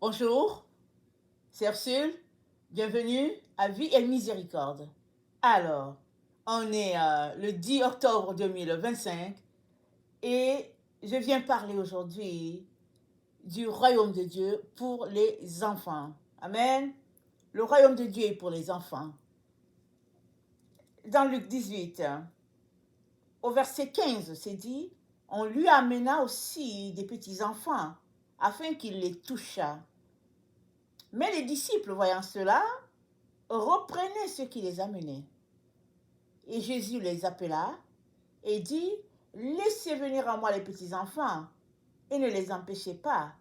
Bonjour, c'est Ursule. Bienvenue à Vie et Miséricorde. Alors, on est le 10 octobre 2025 et je viens parler aujourd'hui du royaume de Dieu pour les enfants. Amen. Le royaume de Dieu est pour les enfants. Dans Luc 18, au verset 15, c'est dit, on lui amena aussi des petits-enfants afin qu'il les touchât. Mais les disciples, voyant cela, reprenaient ceux qui les amenaient. Et Jésus les appela et dit, laissez venir à moi les petits-enfants et ne les empêchez pas,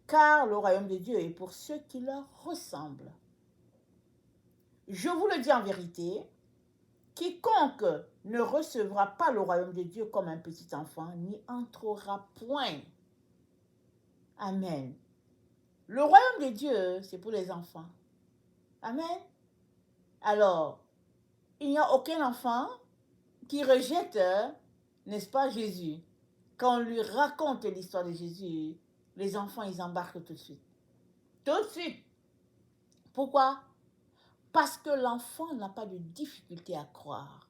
car le royaume de Dieu est pour ceux qui leur ressemblent. Je vous le dis en vérité, quiconque ne recevra pas le royaume de Dieu comme un petit enfant n'y entrera point. Amen. Le royaume de Dieu, c'est pour les enfants. Amen. Alors, il n'y a aucun enfant qui rejette, n'est-ce pas, Jésus. Quand on lui raconte l'histoire de Jésus, les enfants, ils embarquent tout de suite. Tout de suite. Pourquoi? Parce que l'enfant n'a pas de difficulté à croire.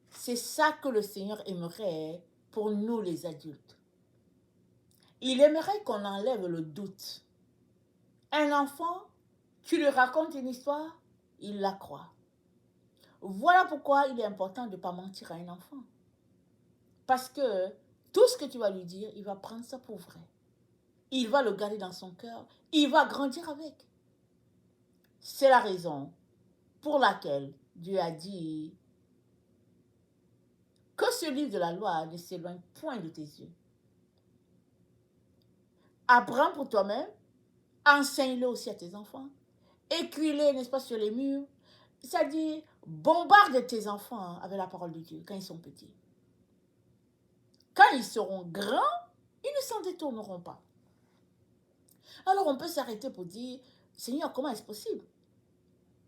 C'est ça que le Seigneur aimerait pour nous les adultes. Il aimerait qu'on enlève le doute. Un enfant, tu lui racontes une histoire, il la croit. Voilà pourquoi il est important de ne pas mentir à un enfant. Parce que tout ce que tu vas lui dire, il va prendre ça pour vrai. Il va le garder dans son cœur. Il va grandir avec. C'est la raison pour laquelle Dieu a dit que ce livre de la loi ne s'éloigne point de tes yeux. Apprends pour toi-même, enseigne-le aussi à tes enfants. Écris-les, n'est-ce pas, sur les murs. C'est-à-dire, bombarde tes enfants avec la parole de Dieu quand ils sont petits. Quand ils seront grands, ils ne s'en détourneront pas. Alors on peut s'arrêter pour dire, Seigneur, comment est-ce possible?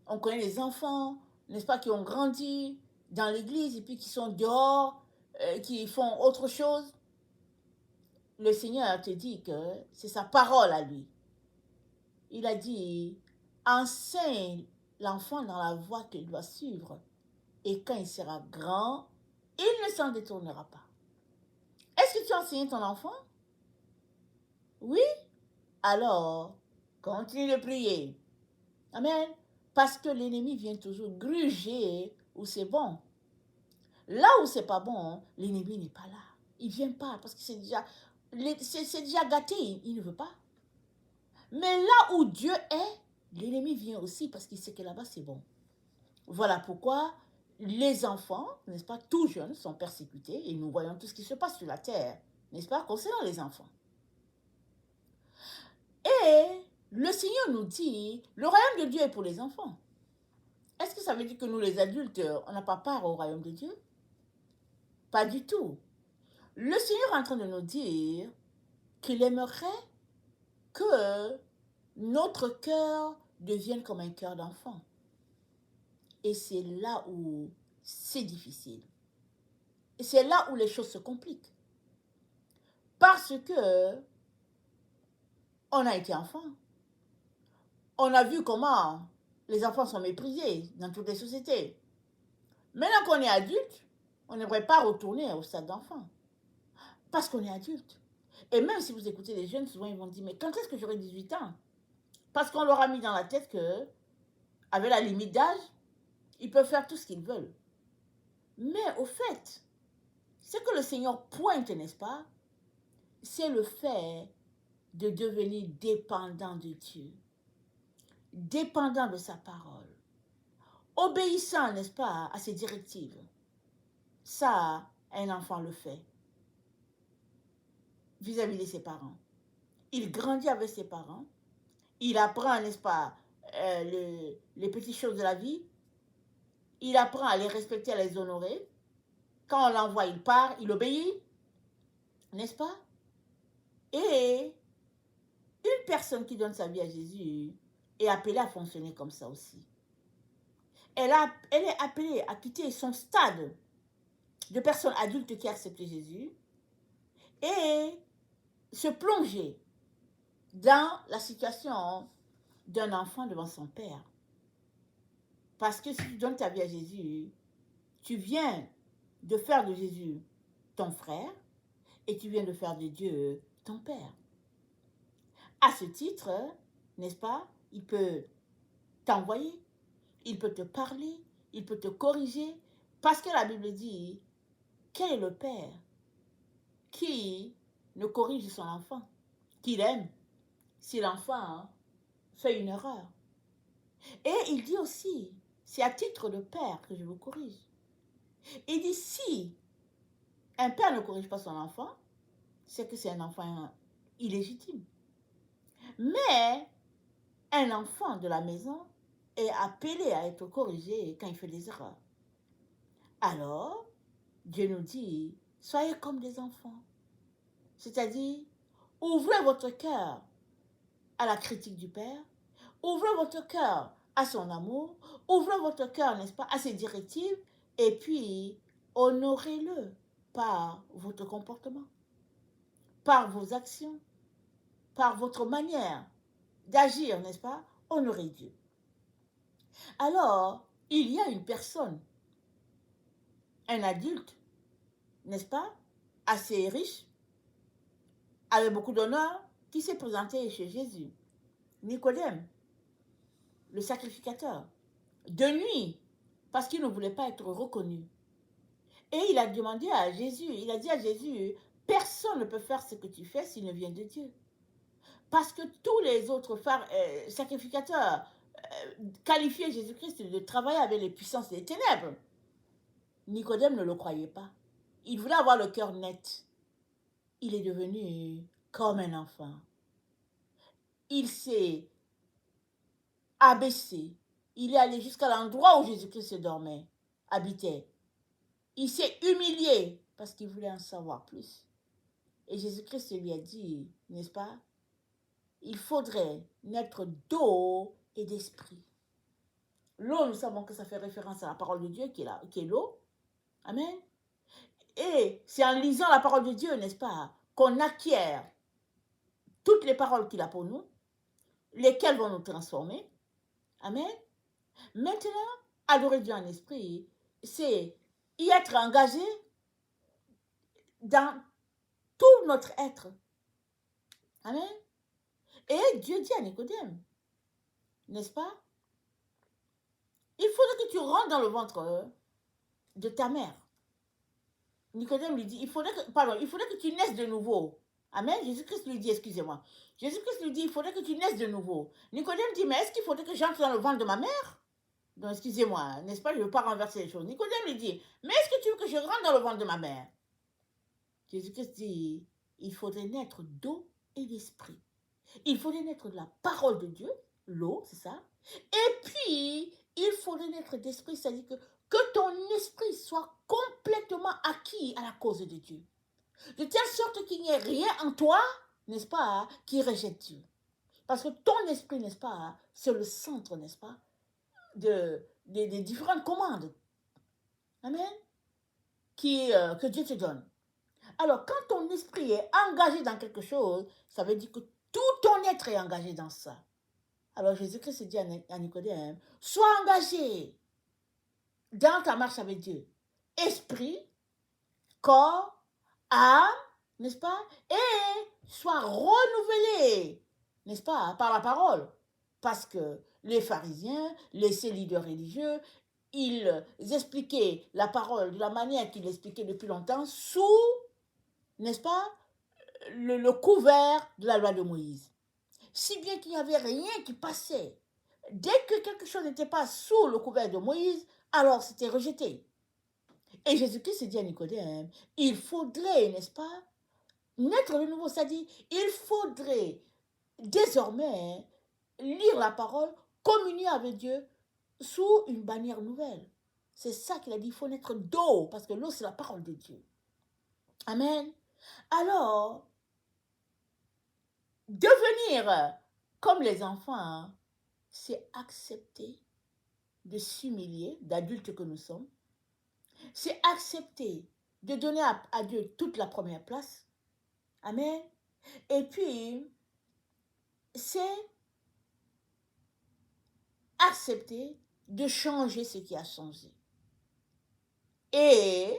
On connaît les enfants, n'est-ce pas, qui ont grandi dans l'église et puis qui sont dehors, qui font autre chose. Le Seigneur te dit que c'est sa parole à lui. Il a dit, enseigne l'enfant dans la voie qu'il doit suivre. Et quand il sera grand, il ne s'en détournera pas. Est-ce que tu as enseigné ton enfant? Oui? Alors, continue de prier. Amen. Parce que l'ennemi vient toujours gruger où c'est bon. Là où c'est pas bon, l'ennemi n'est pas là. Il vient pas parce que c'est déjà gâté. Il ne veut pas. Mais là où Dieu est, l'ennemi vient aussi parce qu'il sait que là-bas c'est bon. Voilà pourquoi les enfants, n'est-ce pas, tout jeunes, sont persécutés et nous voyons tout ce qui se passe sur la terre, n'est-ce pas, concernant les enfants. Et le Seigneur nous dit, le royaume de Dieu est pour les enfants. Est-ce que ça veut dire que nous les adultes, on n'a pas part au royaume de Dieu? Pas du tout. Le Seigneur est en train de nous dire qu'il aimerait que notre cœur devienne comme un cœur d'enfant. Et c'est là où c'est difficile. Et c'est là où les choses se compliquent. Parce que on a été enfant. On a vu comment les enfants sont méprisés dans toutes les sociétés. Maintenant qu'on est adulte, on n'aimerait pas retourner au stade d'enfant. Parce qu'on est adulte. Et même si vous écoutez les jeunes, souvent ils vont dire, mais quand est-ce que j'aurai 18 ans? Parce qu'on leur a mis dans la tête que, avec la limite d'âge, ils peuvent faire tout ce qu'ils veulent. Mais au fait, ce que le Seigneur pointe, n'est-ce pas, c'est le fait de devenir dépendant de Dieu, dépendant de sa parole, obéissant, n'est-ce pas, à ses directives. Ça, un enfant le fait vis-à-vis de ses parents. Il grandit avec ses parents, il apprend, n'est-ce pas, les petites choses de la vie, il apprend à les respecter, à les honorer. Quand on l'envoie, il part, il obéit, n'est-ce pas? Et une personne qui donne sa vie à Jésus est appelée à fonctionner comme ça aussi. Elle est appelée à quitter son stade de personne adulte qui a accepté Jésus et se plonger dans la situation d'un enfant devant son père. Parce que si tu donnes ta vie à Jésus, tu viens de faire de Jésus ton frère et tu viens de faire de Dieu ton père. À ce titre, n'est-ce pas, il peut t'envoyer, il peut te parler, il peut te corriger, parce que la Bible dit, quel est le père qui ne corrige son enfant, qu'il aime, si l'enfant fait une erreur? Et il dit aussi, c'est à titre de père que je vous corrige. Il dit, si un père ne corrige pas son enfant, c'est que c'est un enfant illégitime. Mais un enfant de la maison est appelé à être corrigé quand il fait des erreurs. Alors, Dieu nous dit, soyez comme des enfants. C'est-à-dire, ouvrez votre cœur à la critique du Père, ouvrez votre cœur à son amour, ouvrez votre cœur, n'est-ce pas, à ses directives, et puis honorez-le par votre comportement, par vos actions, par votre manière d'agir, n'est-ce pas? Honorez Dieu. Alors, il y a une personne, un adulte, n'est-ce pas, assez riche, avec beaucoup d'honneur, qui s'est présenté chez Jésus. Nicodème, le sacrificateur, de nuit, parce qu'il ne voulait pas être reconnu. Et il a demandé à Jésus, il a dit à Jésus, personne ne peut faire ce que tu fais s'il ne vient de Dieu. Parce que tous les autres sacrificateurs qualifiaient Jésus-Christ de travailler avec les puissances des ténèbres. Nicodème ne le croyait pas. Il voulait avoir le cœur net. Il est devenu comme un enfant. Il s'est abaissé. Il est allé jusqu'à l'endroit où Jésus-Christ dormait, habitait. Il s'est humilié parce qu'il voulait en savoir plus. Et Jésus-Christ lui a dit, n'est-ce pas, il faudrait naître d'eau et d'esprit. L'eau, nous savons que ça fait référence à la parole de Dieu qui est l'eau. Amen. Et c'est en lisant la parole de Dieu, n'est-ce pas, qu'on acquiert toutes les paroles qu'il a pour nous, lesquelles vont nous transformer. Amen. Maintenant, adorer Dieu en esprit, c'est y être engagé dans tout notre être. Amen. Et Dieu dit à Nicodème, n'est-ce pas? Il faudrait que tu rentres dans le ventre de ta mère. Nicodème lui dit, il faudrait que tu naisses de nouveau. Amen. Jésus-Christ lui dit, excusez-moi. Jésus-Christ lui dit, il faudrait que tu naisses de nouveau. Nicodème dit, mais est-ce qu'il faudrait que j'entre dans le ventre de ma mère? Donc, excusez-moi, n'est-ce pas? Je ne veux pas renverser les choses. Nicodème lui dit, mais est-ce que tu veux que je rentre dans le ventre de ma mère? Jésus-Christ dit, il faudrait naître d'eau et d'esprit. Il faudrait naître de la parole de Dieu, l'eau, c'est ça. Et puis, il faudrait naître d'esprit, c'est-à-dire que ton esprit soit complètement acquis à la cause de Dieu. De telle sorte qu'il n'y ait rien en toi, n'est-ce pas, qui rejette Dieu. Parce que ton esprit, n'est-ce pas, c'est le centre, n'est-ce pas, des différentes commandes. Amen. Que Dieu te donne. Alors, quand ton esprit est engagé dans quelque chose, ça veut dire que tout ton être est engagé dans ça. Alors, Jésus-Christ dit à Nicodème, sois engagé dans ta marche avec Dieu. Esprit, corps, âme, n'est-ce pas? Et sois renouvelé, n'est-ce pas, par la parole. Parce que les pharisiens, les leaders religieux, ils expliquaient la parole de la manière qu'ils l'expliquaient depuis longtemps sous, n'est-ce pas, le couvert de la loi de Moïse. Si bien qu'il n'y avait rien qui passait. Dès que quelque chose n'était pas sous le couvert de Moïse, alors c'était rejeté. Et Jésus-Christ dit à Nicodème, il faudrait, n'est-ce pas, naître de nouveau. C'est-à-dire, il faudrait désormais lire la parole, communier avec Dieu sous une bannière nouvelle. C'est ça qu'il a dit, il faut naître d'eau, parce que l'eau, c'est la parole de Dieu. Amen. Alors, devenir comme les enfants, c'est accepter de s'humilier, d'adultes que nous sommes. C'est accepter de donner à Dieu toute la première place. Amen. Et puis, c'est accepter de changer ce qui a changé. Et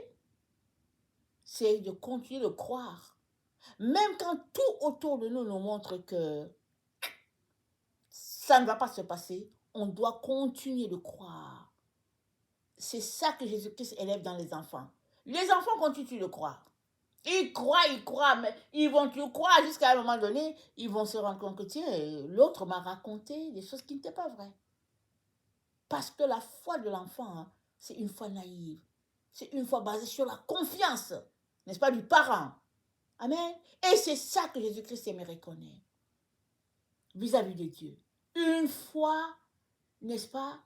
c'est de continuer de croire. Même quand tout autour de nous nous montre que ça ne va pas se passer, on doit continuer de croire. C'est ça que Jésus-Christ élève dans les enfants. Les enfants continuent de croire. Ils croient, mais ils vont tout croire jusqu'à un moment donné, ils vont se rendre compte que, tiens, l'autre m'a raconté des choses qui n'étaient pas vraies. Parce que la foi de l'enfant, hein, c'est une foi naïve. C'est une foi basée sur la confiance, n'est-ce pas, du parent. Amen. Et c'est ça que Jésus-Christ aimerait connaître vis-à-vis de Dieu. Une foi, n'est-ce pas,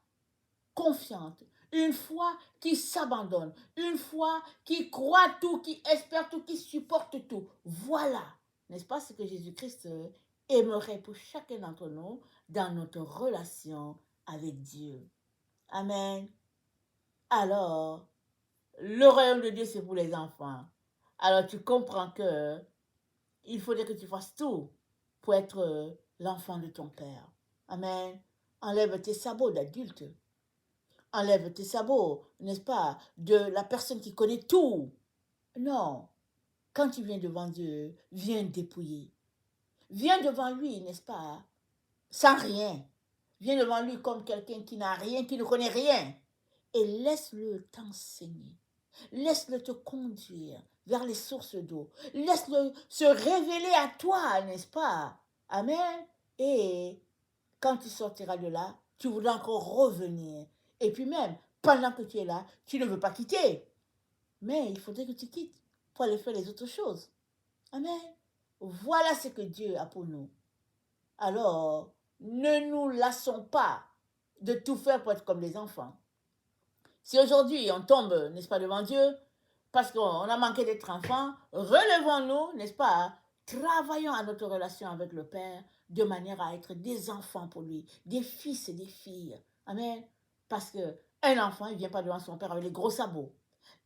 confiante. Une foi qui s'abandonne. Une foi qui croit tout, qui espère tout, qui supporte tout. Voilà, n'est-ce pas, ce que Jésus-Christ aimerait pour chacun d'entre nous dans notre relation avec Dieu. Amen. Alors, le royaume de Dieu, c'est pour les enfants. Alors, tu comprends que il faudrait que tu fasses tout pour être l'enfant de ton Père. Amen. Enlève tes sabots d'adulte. Enlève tes sabots, n'est-ce pas, de la personne qui connaît tout. Non. Quand tu viens devant Dieu, viens dépouiller. Viens devant lui, n'est-ce pas, sans rien. Viens devant lui comme quelqu'un qui n'a rien, qui ne connaît rien. Et laisse-le t'enseigner. Laisse-le te conduire vers les sources d'eau. Laisse-le se révéler à toi, n'est-ce pas? Amen. Et quand tu sortiras de là, tu voudras encore revenir. Et puis même, pendant que tu es là, tu ne veux pas quitter. Mais il faudrait que tu quittes pour aller faire les autres choses. Amen. Voilà ce que Dieu a pour nous. Alors, ne nous lassons pas de tout faire pour être comme les enfants. Si aujourd'hui on tombe, n'est-ce pas, devant Dieu, parce qu'on a manqué d'être enfant, relevons-nous, n'est-ce pas, travaillons à notre relation avec le Père de manière à être des enfants pour lui, des fils et des filles. Amen. Parce qu'un enfant, il ne vient pas devant son Père avec les gros sabots.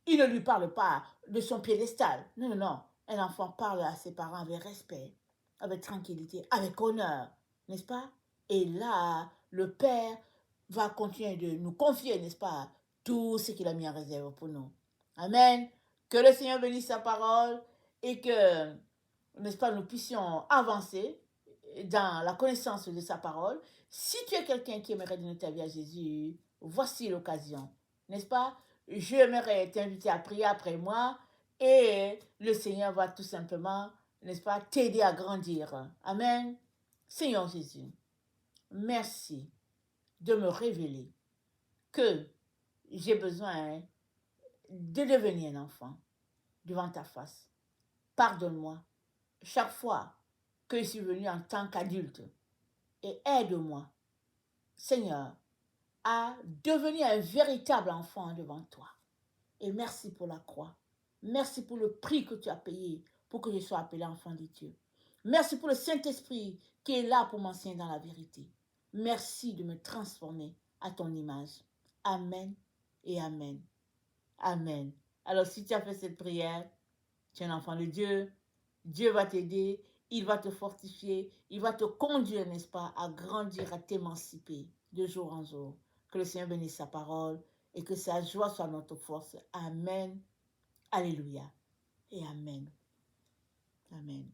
Il ne lui parle pas de son piédestal. Non, non, non. Un enfant parle à ses parents avec respect, avec tranquillité, avec honneur, n'est-ce pas? Et là, le Père va continuer de nous confier, n'est-ce pas, tout ce qu'il a mis en réserve pour nous. Amen. Que le Seigneur bénisse sa parole et que, n'est-ce pas, nous puissions avancer dans la connaissance de sa parole. Si tu es quelqu'un qui aimerait donner ta vie à Jésus, voici l'occasion, n'est-ce pas? J'aimerais t'inviter à prier après moi et le Seigneur va tout simplement, n'est-ce pas, t'aider à grandir. Amen. Seigneur Jésus, merci de me révéler que j'ai besoin de devenir un enfant devant ta face. Pardonne-moi chaque fois que je suis venu en tant qu'adulte et aide-moi, Seigneur, à devenir un véritable enfant devant toi. Et merci pour la croix. Merci pour le prix que tu as payé pour que je sois appelé enfant de Dieu. Merci pour le Saint-Esprit qui est là pour m'enseigner dans la vérité. Merci de me transformer à ton image. Amen et Amen. Amen. Alors si tu as fait cette prière, tu es un enfant de Dieu. Dieu va t'aider, il va te fortifier, il va te conduire, n'est-ce pas, à grandir, à t'émanciper de jour en jour. Que le Seigneur bénisse sa parole et que sa joie soit notre force. Amen. Alléluia. Et Amen. Amen.